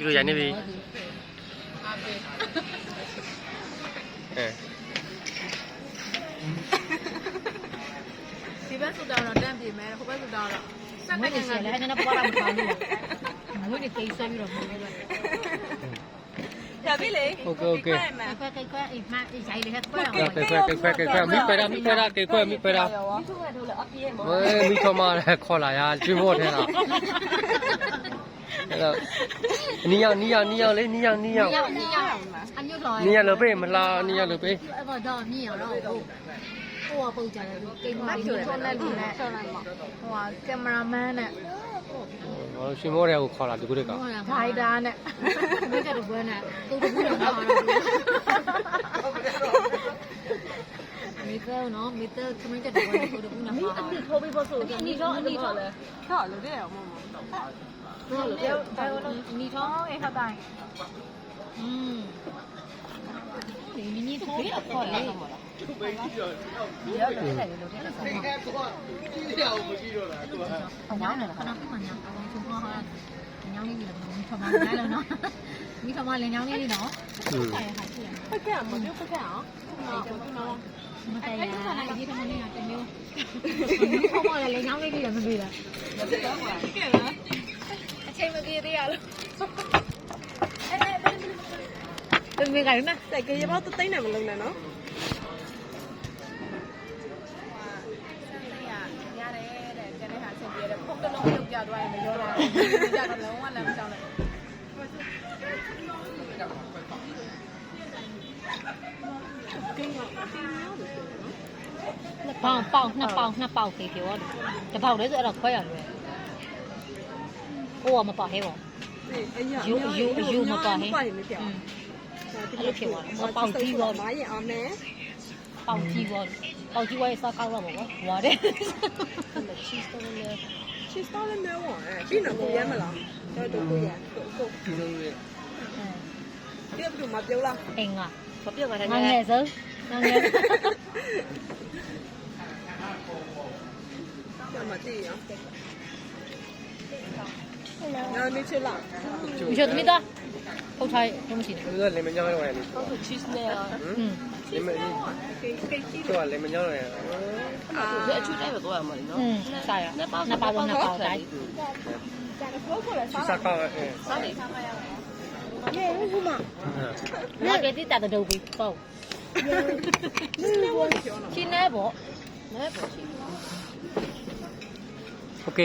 လိုရိုင်းနေပြီဒီဘက်ဆိုတာတော့တန့်ပြေမယ်ဟိုဘက်ဆိုတာတော့စက်တက်ငါလည်းနည်းနည်းပေါ်လာမှထားလို့ငွေတွေကိစ္စပြီးတော့ပုံလို့ရပြီလေ โอเคโอเคခွဲအိမ်မအိမ်ဆိုင်လေးခွဲအောင် ခွဲမိခွဲတာမိခွဲတာကေခွဲမိခွဲတာမိထောမလည်းခေါ်လာရကျွေးဖို့ထဲတာအဲ့တော့နီးရောက်လေနီးရောက်အညွတ်တော်နီးရောက်လို့ပေးမလားနီးရောက်လို့ပေးအဲ့တော့ညရောတော့ဟိုပုံကြတယ်ကိန်းမလေးနဲ့ထွက်လက်လေးနဲ့ဟိုကင်မရာမန်နဲ့ရှင်မောတဲ့ကိုခေါ်လာဒီကုတက်ကဂိုင်ဒါနဲ့မိကတူပွဲနဲ့တူတူနဲ့ခေါ်လာမိကောနော်မိတခမင်းကတူပွဲနဲ့တူတူနဲ့မိအစ်ထိုးပြီးဖို့ဆိုအနီတော့လဲချော့လို့တဲ့အောင်မဟုတ်ဘူးတော့အနီတော့အဲ့ဟာတိုင်းဒီမီနီထိုးပြီးတော့ခေါ်လေရောက်တယ်လေလို့တဲ့ဆောင်းပါအညောင်းတယ်ခဏမှညောင်းအောင်ချုံသွားဟာညောင်းလေးကြီးတော့မိထမလိုက်လို့နော်မိထမလည်းညောင်းလေးကြီးနော်ဟုတ်ကဲ့မပြုတ်ဖက်အောင်မတည့်ရဒီထမလေးကတမျိုးမိထမလည်းညောင်းလေးကြီးလည်းမပြေလားဟုတ်ကဲ့လားအချိန်မပြေသေးရလို့တမီးကလည်းစက်ကြေးဘောတိတ်နေမလုံးနဲ့နော်တလုံးပြုတ်ကြသွားရင်မရောတော့ဘူးကြတော့လုံးဝလည်းမကြောက်နဲ့နှစ်ပေါက်ခေပြောတပေါက်လေးဆိုအဲ့တော့ခွဲရလွယ်ဟိုကမပါဟဲပေါ့ယူမပါဟဲအဲ့လိုဖြစ်သွားတယ်ပေါက်ကြီးတော့မားရင်အောင်မယ်ပေါက်ကြီးဝဲစားကောက်တော့ပေါ့ဝါတယ်cheese တော့လည်းမဲဝင်ပြီးတော့ကိုရဲမလားတော့ကိုရဲကိုဒီလိုရဲ့ပြတ်ပြီးမှပြောလားအင်းကမပြောပါနဲ့ငယ်ဆုံးငယ်ကျမတည်ရနာမည်ချလာ你说怎么的后台东西这个雷门椒的玩意都是 cheese 呢雷门这个雷门椒的玩意这出来有多少嘛？你喏，啥呀那包来去啥搞啥的？那给你打的豆皮包去哪不哪不去？ OK